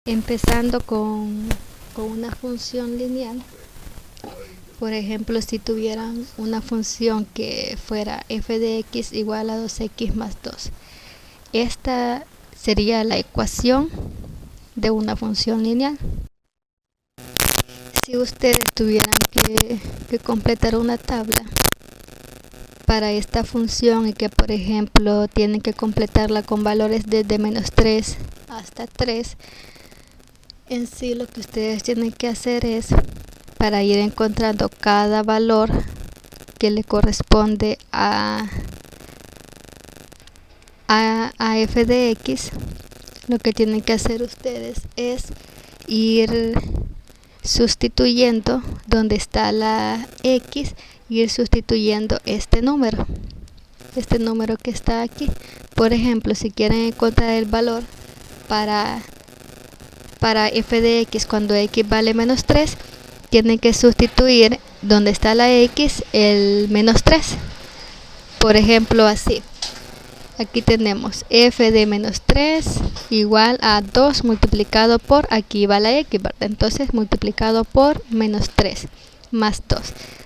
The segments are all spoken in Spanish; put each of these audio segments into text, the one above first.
Empezando con una función lineal. Por ejemplo, si tuvieran una función que fuera f de x igual a 2x más 2. Esta sería la ecuación de una función lineal. Si ustedes tuvieran que completar una tabla para esta función y que por ejemplo tienen que completarla con valores desde menos 3 hasta 3, en sí lo que ustedes tienen que hacer es, para ir encontrando cada valor que le corresponde a f de x, lo que tienen que hacer ustedes es ir sustituyendo donde está la x, ir sustituyendo este número que está aquí. Por ejemplo, si quieren encontrar el valor para f de x cuando x vale menos 3, tienen que sustituir donde está la x el menos 3. Por ejemplo, así. Aquí tenemos f de menos 3 igual a 2 multiplicado por, aquí va la x, ¿verdad? Entonces multiplicado por menos 3 más 2.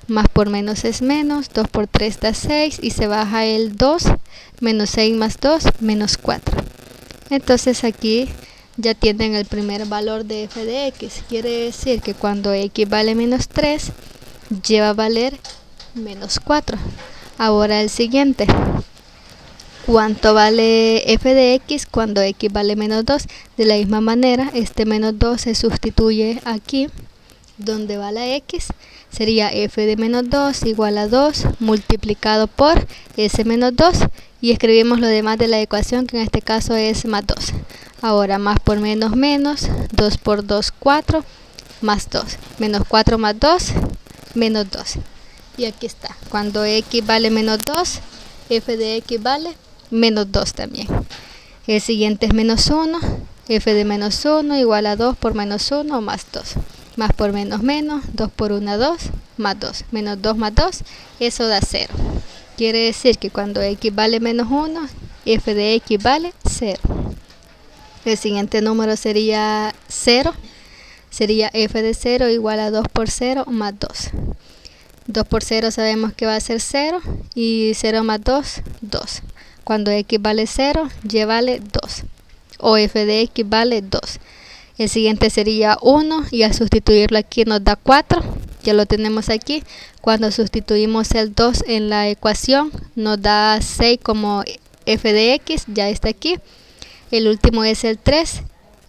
Más por menos es menos, 2 por 3 da 6 y se baja el 2, menos 6 más 2, menos 4. Entonces aquí ya tienen el primer valor de f de x. Quiere decir que cuando x vale menos 3, lleva a valer menos 4. Ahora el siguiente. ¿Cuánto vale f de x cuando x vale menos 2? De la misma manera, este menos 2 se sustituye aquí, donde va la x. Sería f de menos 2 igual a 2 multiplicado por ese menos 2. Y escribimos lo demás de la ecuación, que en este caso es más 2. Ahora más por menos menos, 2 por 2, 4, más 2. Menos 4 más 2, menos 2. Y aquí está. Cuando x vale menos 2, f de x vale menos 2 también. El siguiente es menos 1. F de menos 1 igual a 2 por menos 1 más 2. Más por menos menos, 2 por 1, 2, más 2. Menos 2 más 2, eso da 0. Quiere decir que cuando x vale menos 1, f de x vale 0. El siguiente número sería 0. Sería f de 0 igual a 2 por 0 más 2. 2 por 0 sabemos que va a ser 0 y 0 más 2, 2. Cuando x vale 0, y vale 2. O f de x vale 2. El siguiente sería 1 y al sustituirlo aquí nos da 4. Ya lo tenemos aquí. Cuando sustituimos el 2 en la ecuación nos da 6 como f de x, ya está aquí. El último es el 3.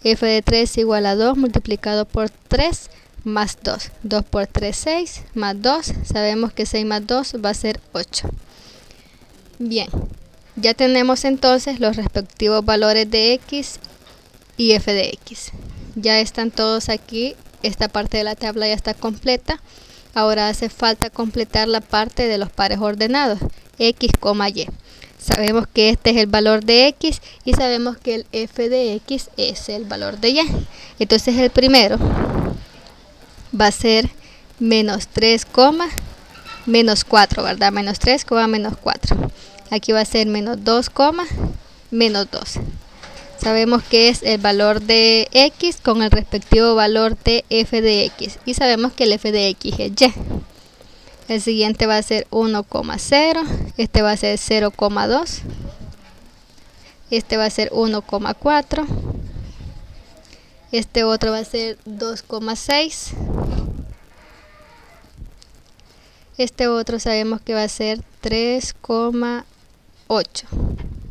F de 3 igual a 2 multiplicado por 3 más 2. 2 por 3, 6 más 2. Sabemos que 6 más 2 va a ser 8. Bien, ya tenemos entonces los respectivos valores de x y f de x. Ya están todos aquí. Esta parte de la tabla ya está completa. Ahora hace falta completar la parte de los pares ordenados, x, y. Sabemos que este es el valor de x y sabemos que el f de x es el valor de y. Entonces el primero va a ser menos 3, menos 4, ¿verdad? Menos 3, menos 4. Aquí va a ser menos 2, menos 2. Sabemos que es el valor de x con el respectivo valor de f de x. Y sabemos que el f de x es y. El siguiente va a ser 1,0. Este va a ser 0,2. Este va a ser 1,4. Este otro va a ser 2,6. Este otro sabemos que va a ser 3,8.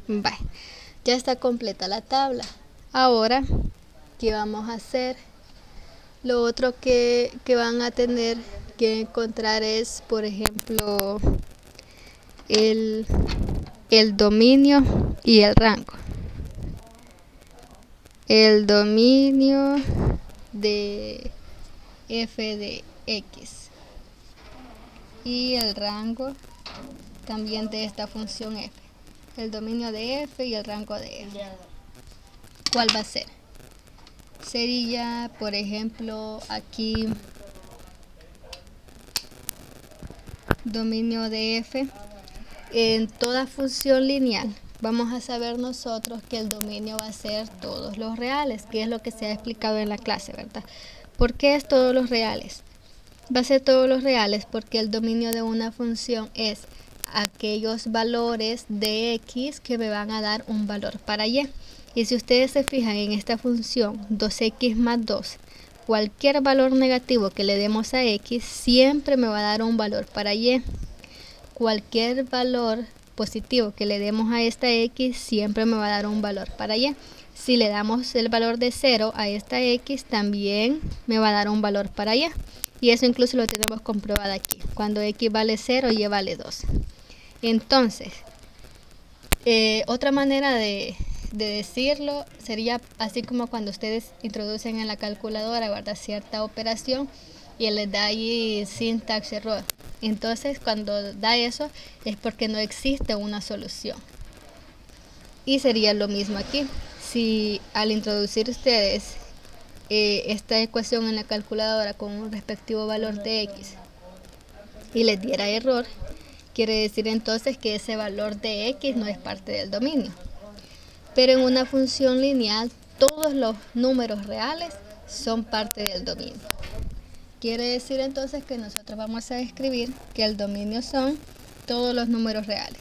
Vale. Ya está completa la tabla. Ahora, ¿qué vamos a hacer? Lo otro que van a tener que encontrar es, por ejemplo, el dominio y el rango. El dominio de f de x y el rango también de esta función f. El dominio de f y el rango de f. ¿Cuál va a ser? Sería, por ejemplo, aquí dominio de f en toda función lineal. vamos a saber nosotros que el dominio va a ser todos los reales, que es lo que se ha explicado en la clase, ¿verdad? ¿Por qué es todos los reales? Va a ser todos los reales porque el dominio de una función es aquellos valores de x que me van a dar un valor para y. Y si ustedes se fijan en esta función 2x más 2, cualquier valor negativo que le demos a x siempre me va a dar un valor para y. Cualquier valor positivo que le demos a esta x siempre me va a dar un valor para y. Si le damos el valor de 0 a esta x también me va a dar un valor para y. Y eso incluso lo tenemos comprobado aquí. Cuando x vale 0, y vale 2. Entonces, otra manera de decirlo sería así como cuando ustedes introducen en la calculadora, ¿verdad?, cierta operación y les da ahí syntax error. Entonces, cuando da eso es porque no existe una solución. Y sería lo mismo aquí. Si al introducir ustedes esta ecuación en la calculadora con un respectivo valor de x y les diera error, quiere decir entonces que ese valor de x no es parte del dominio. Pero en una función lineal todos los números reales son parte del dominio. Quiere decir entonces que nosotros vamos a escribir que el dominio son todos los números reales.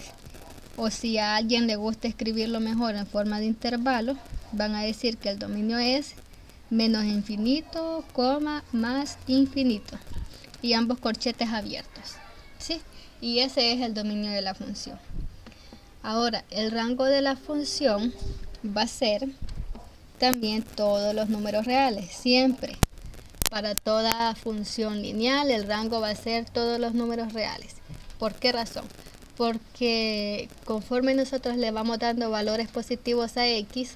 O si a alguien le gusta escribirlo mejor en forma de intervalo, van a decir que el dominio es menos infinito, coma, más infinito. Y ambos corchetes abiertos. ¿Sí? Y ese es el dominio de la función. Ahora, el rango de la función va a ser también todos los números reales, siempre. Para toda función lineal, el rango va a ser todos los números reales. ¿Por qué razón? Porque conforme nosotros le vamos dando valores positivos a x,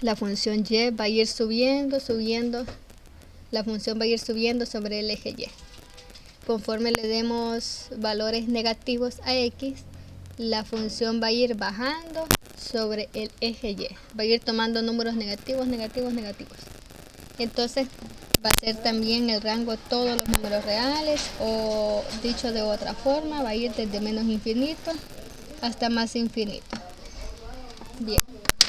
la función y va a ir subiendo, la función va a ir subiendo sobre el eje y. Conforme le demos valores negativos a x, la función va a ir bajando sobre el eje y. Va a ir tomando números negativos, negativos, negativos. Entonces va a ser también el rango todos los números reales, o dicho de otra forma, va a ir desde menos infinito hasta más infinito. Bien,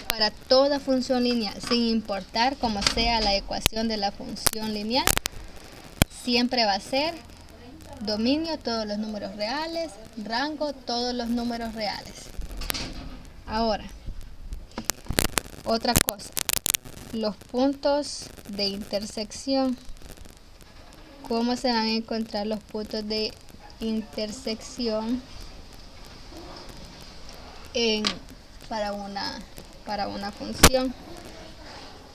para toda función lineal, sin importar cómo sea la ecuación de la función lineal, siempre va a ser dominio todos los números reales, rango todos los números reales. Ahora, otra cosa, los puntos de intersección. ¿Cómo se van a encontrar los puntos de intersección para una función?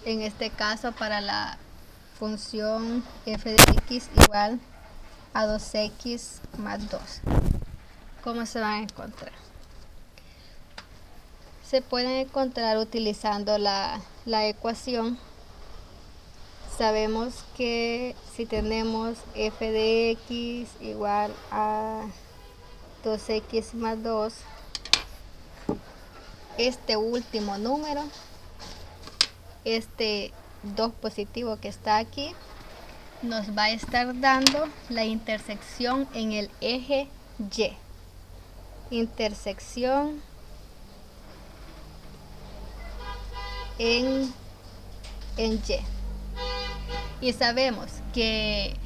En este caso, para la función f de x igual a 2x más 2. ¿Cómo se van a encontrar? Se pueden encontrar utilizando la ecuación. Sabemos que si tenemos f de x igual a 2x más 2, este último número, este 2 positivo que está aquí, nos va a estar dando la intersección en el eje y. Intersección en y. Y sabemos que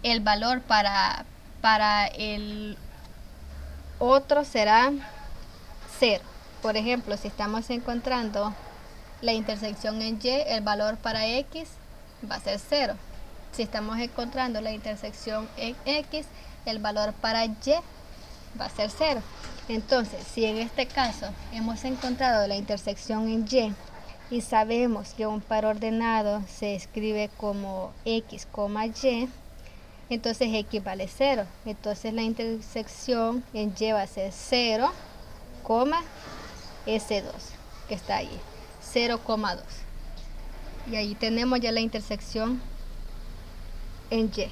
el valor para el otro será 0. Por ejemplo, si estamos encontrando la intersección en y, el valor para x va a ser 0. Si estamos encontrando la intersección en x, el valor para y va a ser 0. Entonces, si en este caso hemos encontrado la intersección en y sabemos que un par ordenado se escribe como x, y, entonces x vale 0. Entonces la intersección en y va a ser 0, S2, que está ahí, 0,2. Y ahí tenemos ya la intersección en y.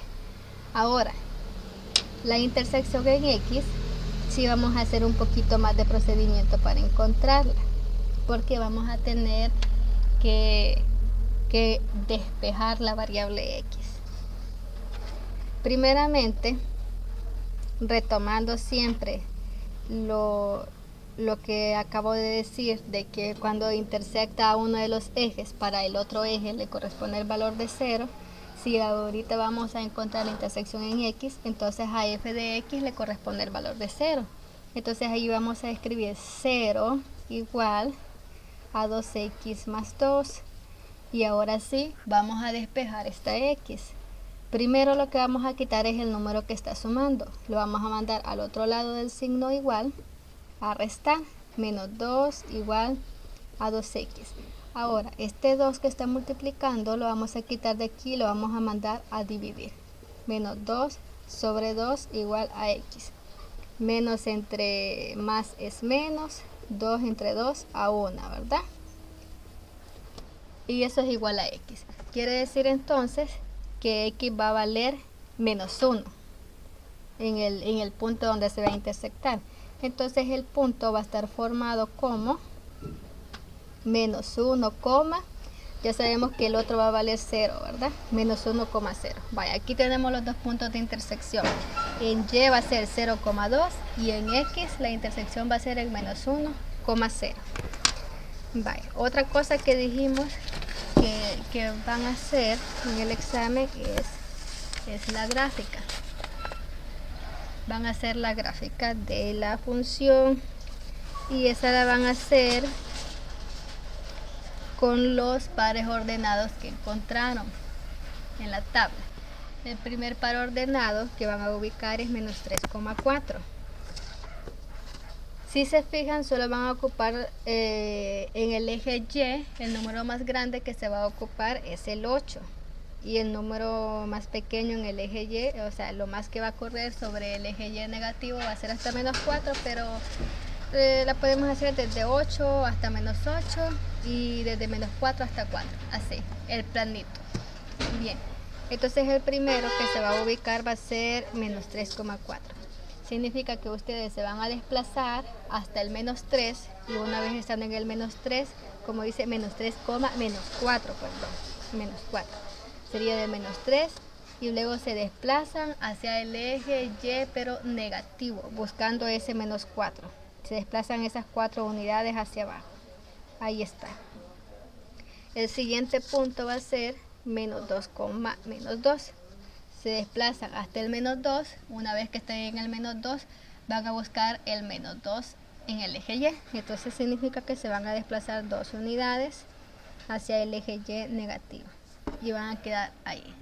Ahora, la intersección en x, sí vamos a hacer un poquito más de procedimiento para encontrarla, porque vamos a tener que despejar la variable x. Primeramente, retomando siempre lo que acabo de decir, de que cuando intersecta a uno de los ejes, para el otro eje le corresponde el valor de 0. Si ahorita vamos a encontrar la intersección en x, entonces a f de x le corresponde el valor de 0. Entonces ahí vamos a escribir 0 igual a 2x más 2. Y ahora sí, vamos a despejar esta x. Primero lo que vamos a quitar es el número que está sumando. Lo vamos a mandar al otro lado del signo igual, a restar. Menos 2 igual a 2x. Ahora, este 2 que está multiplicando lo vamos a quitar de aquí y lo vamos a mandar a dividir. Menos 2 sobre 2 igual a x. Menos entre más es menos, 2 entre 2 a 1, ¿verdad? Y eso es igual a x. Quiere decir entonces que x va a valer menos 1 en el punto donde se va a intersectar. Entonces el punto va a estar formado como menos 1, ya sabemos que el otro va a valer 0, ¿verdad? Menos 1,0. Vaya, aquí tenemos los dos puntos de intersección. En y va a ser 0,2 y en x la intersección va a ser el menos 1,0. Vaya, otra cosa que dijimos que van a hacer en el examen es la gráfica. Van a hacer la gráfica de la función y esa la van a hacer con los pares ordenados que encontraron en la tabla. El primer par ordenado que van a ubicar es menos 3,4. Si se fijan, solo van a ocupar en el eje Y, el número más grande que se va a ocupar es el 8. Y el número más pequeño en el eje Y, o sea, lo más que va a correr sobre el eje Y negativo va a ser hasta menos 4, pero la podemos hacer desde 8 hasta menos 8 y desde menos 4 hasta 4, así, el planito. Bien, entonces el primero que se va a ubicar va a ser menos 3,4. Significa que ustedes se van a desplazar hasta el menos 3 y una vez estando en el menos 3, como dice menos 3, menos 4, perdón, menos 4. Sería de menos 3 y luego se desplazan hacia el eje Y pero negativo, buscando ese menos 4. Se desplazan esas 4 unidades hacia abajo. Ahí está. El siguiente punto va a ser menos 2, menos 2. Se desplazan hasta el menos 2. Una vez que estén en el menos 2, van a buscar el menos 2 en el eje Y. Entonces significa que se van a desplazar 2 unidades hacia el eje Y negativo. Y van a quedar ahí.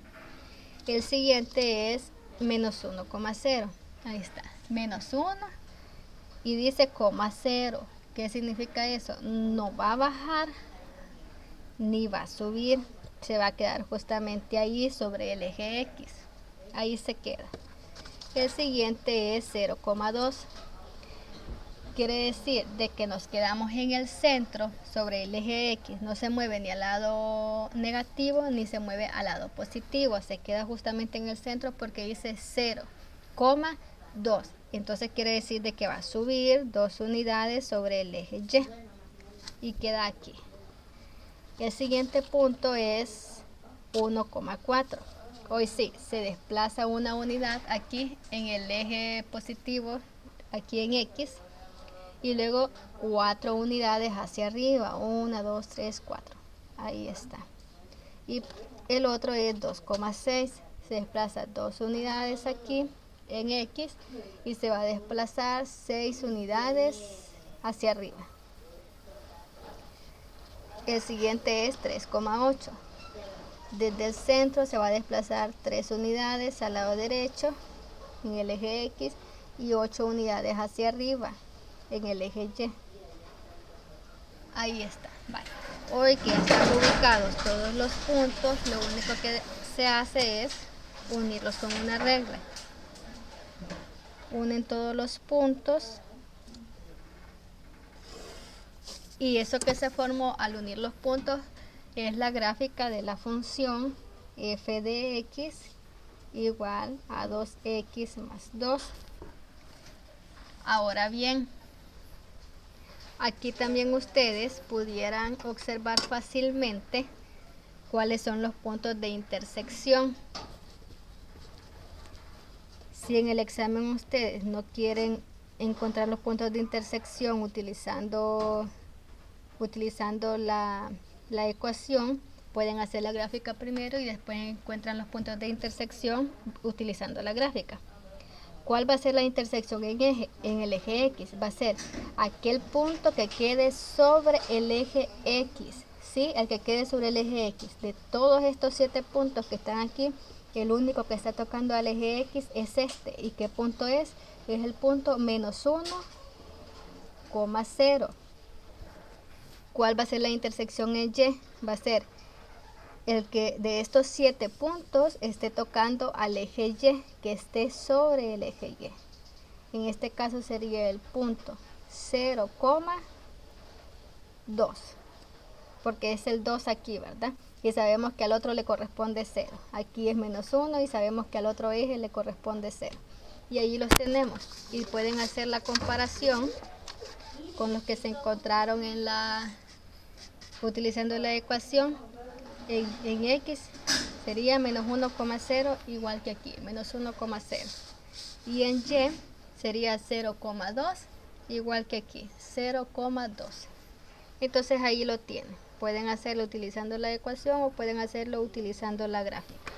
El siguiente es menos 1,0. Ahí está. Menos 1. Y dice coma 0. ¿Qué significa eso? No va a bajar ni va a subir. Se va a quedar justamente ahí sobre el eje X. Ahí se queda. El siguiente es 0,2. Quiere decir de que nos quedamos en el centro sobre el eje X. No se mueve ni al lado negativo ni se mueve al lado positivo. Se queda justamente en el centro porque dice 0,2. Entonces quiere decir de que va a subir 2 unidades sobre el eje Y. Y queda aquí. El siguiente punto es 1,4. Hoy sí, se desplaza una unidad aquí en el eje positivo, aquí en X. Y luego 4 unidades hacia arriba. 1, 2, 3, 4. Ahí está. Y el otro es 2,6. Se desplaza 2 unidades aquí en X y se va a desplazar 6 unidades hacia arriba. El siguiente es 3,8. Desde el centro se va a desplazar 3 unidades al lado derecho en el eje X y 8 unidades hacia arriba en el eje Y. Ahí está. Vale. Hoy que están ubicados todos los puntos, lo único que se hace es unirlos con una regla. Unen todos los puntos y eso que se formó al unir los puntos es la gráfica de la función f de x igual a 2x más 2. Ahora bien, aquí también ustedes pudieran observar fácilmente cuáles son los puntos de intersección. Si en el examen ustedes no quieren encontrar los puntos de intersección utilizando la ecuación, pueden hacer la gráfica primero y después encuentran los puntos de intersección utilizando la gráfica. ¿Cuál va a ser la intersección en el eje X? Va a ser aquel punto que quede sobre el eje X, ¿sí? El que quede sobre el eje X. De todos estos 7 puntos que están aquí, el único que está tocando al eje X es este. ¿Y qué punto es? Es el punto menos 1,0. ¿Cuál va a ser la intersección en Y? Va a ser el que de estos 7 puntos esté tocando al eje Y, que esté sobre el eje Y. En este caso sería el punto 0,2, porque es el 2 aquí, ¿verdad? Y sabemos que al otro le corresponde 0. Aquí es menos 1 y sabemos que al otro eje le corresponde 0. Y ahí los tenemos. Y pueden hacer la comparación con los que se encontraron utilizando la ecuación. En X sería menos 1,0 igual que aquí, menos 1,0. Y en Y sería 0,2 igual que aquí, 0,12. Entonces ahí lo tienen. Pueden hacerlo utilizando la ecuación o pueden hacerlo utilizando la gráfica.